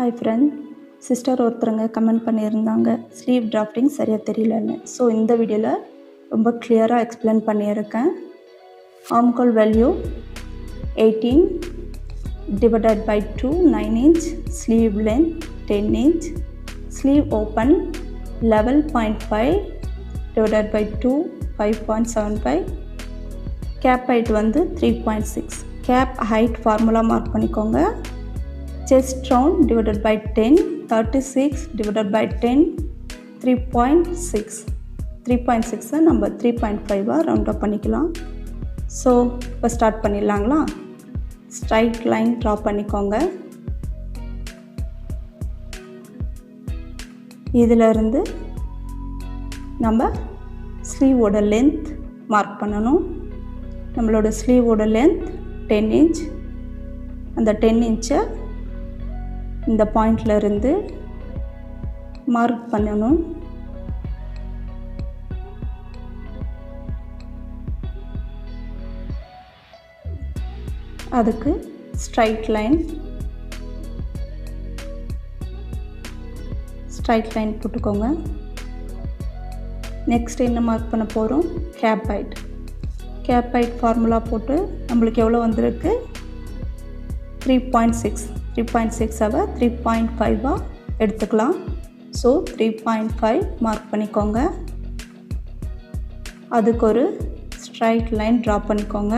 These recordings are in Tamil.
ஹாய் ஃப்ரெண்ட், சிஸ்டர் ஒருத்தருங்க கமெண்ட் பண்ணியிருந்தாங்க ஸ்லீவ் டிராஃப்டிங் சரியாக தெரியலன்னு. ஸோ இந்த வீடியோவில் ரொம்ப கிளியராக எக்ஸ்பிளைன் பண்ணியிருக்கேன். ஆம்கோல் value 18 divided by 2 9 inch, sleeve length 10 inch, sleeve open 11.5 divided by 2 5.75, cap height வந்து 3.6. cap height ஃபார்முலா மார்க் பண்ணிக்கோங்க. chest round divided by 10 36 divided by 10 3.6. 3.6 நம்ம 3.5 ரவுண்ட் அப் பண்ணிக்கலாம். ஸோ இப்போ ஸ்டார்ட் பண்ணிடலாங்களா. ஸ்ட்ரைட் லைன் ட்ரா பண்ணிக்கோங்க. இதிலிருந்து நம்ம ஸ்லீவோட லென்த் மார்க் பண்ணணும். நம்மளோட ஸ்லீவோட லென்த் 10 inch. அந்த 10 inch இந்த பாயிண்டில் இருந்து மார்க் பண்ணணும். அதுக்கு ஸ்ட்ரைட் லைன் போட்டுக்கோங்க. நெக்ஸ்ட் என்ன மார்க் பண்ண போகிறோம்? Cap height. Cap height formula போட்டு நம்மளுக்கு எவ்வளோ வந்திருக்கு? 3.6. 3.6 3.5 எடுத்துக்கலாம். ஸோ 3.5 மார்க் பண்ணிக்கோங்க. அதுக்கு ஒரு ஸ்ட்ரைட் லைன் ட்ரா பண்ணிக்கோங்க.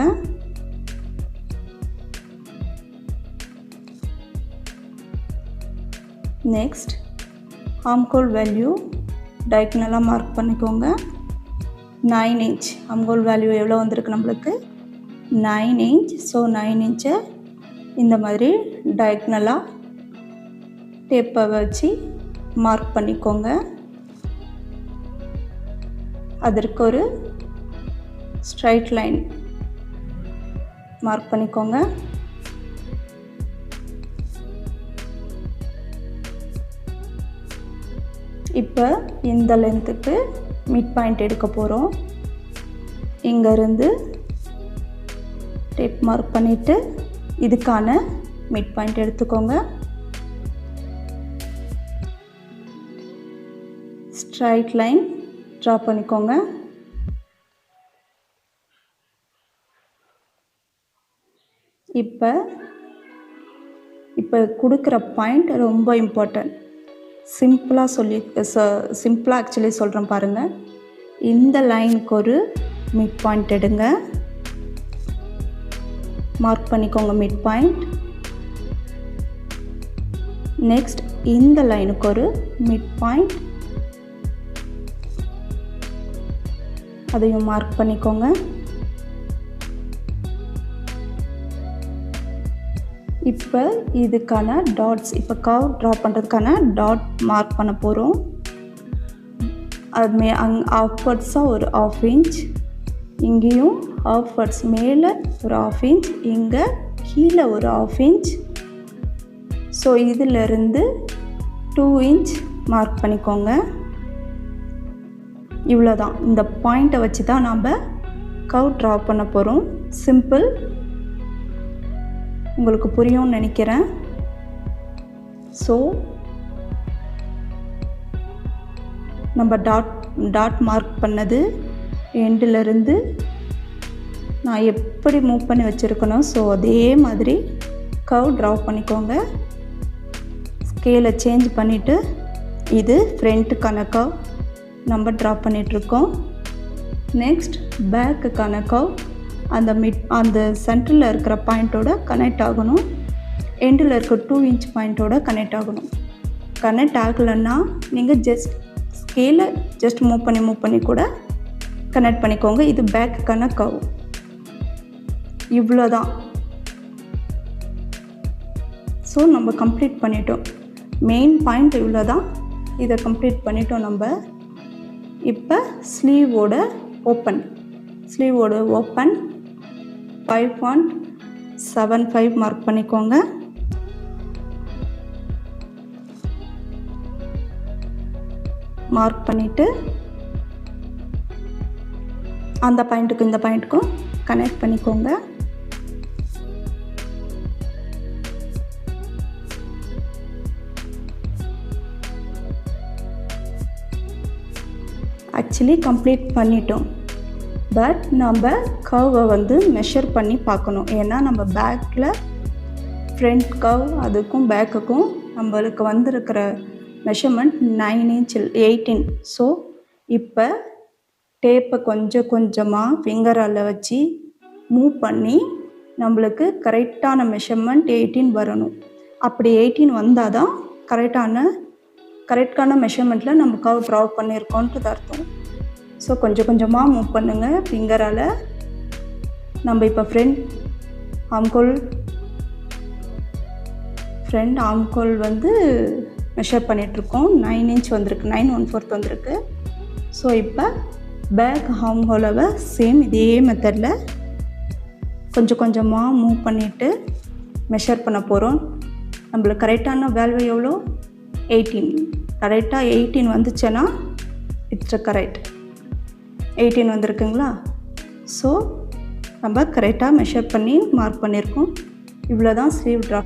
நெக்ஸ்ட் ஆம்கோல் வேல்யூ டயக்னலாக மார்க் பண்ணிக்கோங்க. 9 inch. ஆம்கோல் வேல்யூ எவ்வளோ வந்திருக்கு நம்மளுக்கு? 9 inch. ஸோ 9 inch இந்த மாதிரி டயக்னலாக டேப்பை வச்சு மார்க் பண்ணிக்கோங்க. அதற்கு ஒரு ஸ்ட்ரைட் லைன் மார்க் பண்ணிக்கோங்க. இப்போ இந்த லென்த்துக்கு மிட் பாயிண்ட் எடுக்க போகிறோம். இங்கேருந்து டேப் மார்க் பண்ணிவிட்டு இதுக்கான மிட் பாயிண்ட் எடுத்துக்கோங்க. ஸ்ட்ரைட் லைன் ட்ரா பண்ணிக்கோங்க. இப்போ கொடுக்குற பாயிண்ட் ரொம்ப இம்பார்ட்டன்ட். சிம்பிளாக ஆக்சுவலி சொல்கிறேன் பாருங்கள். இந்த லைனுக்கு ஒரு மிட் பாயிண்ட் எடுங்க. மார்க் பண்ணிக்கோங்க மிட் பாயிண்ட். நெக்ஸ்ட் இந்த லைனுக்கு ஒரு மிட் பாயிண்ட், அதையும் மார்க் பண்ணிக்கோங்க. இப்போ இதுக்கான டாட்ஸ், இப்போ கர்வ் ட்ரா பண்ணுறதுக்கான டாட் மார்க் பண்ண போகிறோம். அது ஆஃப்வர்ட்ஸாக ஒரு 1/2 inch, இங்கேயும் ஆஃப்வர்ட்ஸ் மேலே ஒரு 1/2 inch, இங்கே கீழே ஒரு 1/2 inch. ஸோ இதிலிருந்து 2 inch மார்க் பண்ணிக்கோங்க. இவ்வளோதான். இந்த பாயிண்ட்டை வச்சு தான் நாம் கர்வ் ட்ரா பண்ண போகிறோம். சிம்பிள், உங்களுக்கு புரியும்னு நினைக்கிறேன். ஸோ நம்ம டாட் மார்க் பண்ணது எண்டிலிருந்து நான் எப்படி மூவ் பண்ணி வச்சுருக்கணும். ஸோ அதே மாதிரி கர்வ் ட்ரா பண்ணிக்கோங்க. ஸ்கேலை சேஞ்ச் பண்ணிவிட்டு இது ஃப்ரண்ட்டுக்கான கர்வ் நம்ம ட்ரா பண்ணிகிட்ருக்கோம். நெக்ஸ்ட் பேக்குக்கான கர்வ் அந்த சென்டரில் இருக்கிற பாயிண்ட்டோட கனெக்ட் ஆகணும். எண்டில் இருக்க 2 inch பாயிண்ட்டோட கனெக்ட் ஆகணும். கனெக்ட் ஆகலைன்னா நீங்கள் ஸ்கேலை மூவ் பண்ணி கூட கனெக்ட் பண்ணிக்கோங்க. இது பேக்குக்கான கர்வ். இவ்வளோதான். ஸோ நம்ம கம்ப்ளீட் பண்ணிட்டோம். மெயின் பாயிண்ட் இவ்வளோ தான். இதை கம்ப்ளீட் பண்ணிட்டோம் நம்ம. இப்போ ஸ்லீவோட ஓப்பன் 5.75 மார்க் பண்ணிக்கோங்க. மார்க் பண்ணிவிட்டு அந்த பாயிண்ட்டுக்கும் இந்த பாயிண்ட்டுக்கும் கனெக்ட் பண்ணிக்கோங்க. ஆக்சுவலி கம்ப்ளீட் பண்ணிட்டோம். பட் நம்ம கர்வை வந்து மெஷர் பண்ணி பார்க்கணும். ஏன்னா நம்ம பேக்கில் ஃப்ரண்ட் கர்வ் அதுக்கும் பேக்குக்கும் நம்மளுக்கு வந்திருக்கிற மெஷர்மெண்ட் 9 inch 18. ஸோ இப்போ டேப்பை கொஞ்சம் கொஞ்சமாக ஃபிங்கரால் வச்சு மூவ் பண்ணி நம்மளுக்கு கரெக்டான மெஷர்மெண்ட் 18 வரணும். அப்படி 18 வந்தால் தான் கரெக்டான மெஷர்மெண்ட்டில் நம்ம கர்வ் ட்ரா பண்ணியிருக்கோன்றது அர்த்தம். ஸோ கொஞ்சம் கொஞ்சமாக மூவ் பண்ணுங்கள் ஃபிங்கரால். நம்ம இப்போ ஃப்ரண்ட் ஆம்கோல் வந்து மெஷர் பண்ணிகிட்ருக்கோம். 9 inch வந்திருக்கு, 9 1/4 வந்திருக்கு. ஸோ இப்போ பேக் ஆம்ஹோலை சேம் இதே மெத்தடில் கொஞ்சம் கொஞ்சமாக மூவ் பண்ணிவிட்டு மெஷர் பண்ண போகிறோம். நம்மளுக்கு கரெக்டான வேல்யூ எவ்வளோ? 18. கரெக்டாக 18 வந்துச்சுன்னா இட்ஸ் கரெக்ட். 18 வந்திருக்குங்களா? ஸோ நம்ம கரெக்டாக மெஷர் பண்ணி மார்க் பண்ணியிருக்கோம். இவ்வளோ தான் ஸ்லீவ் ட்ரா.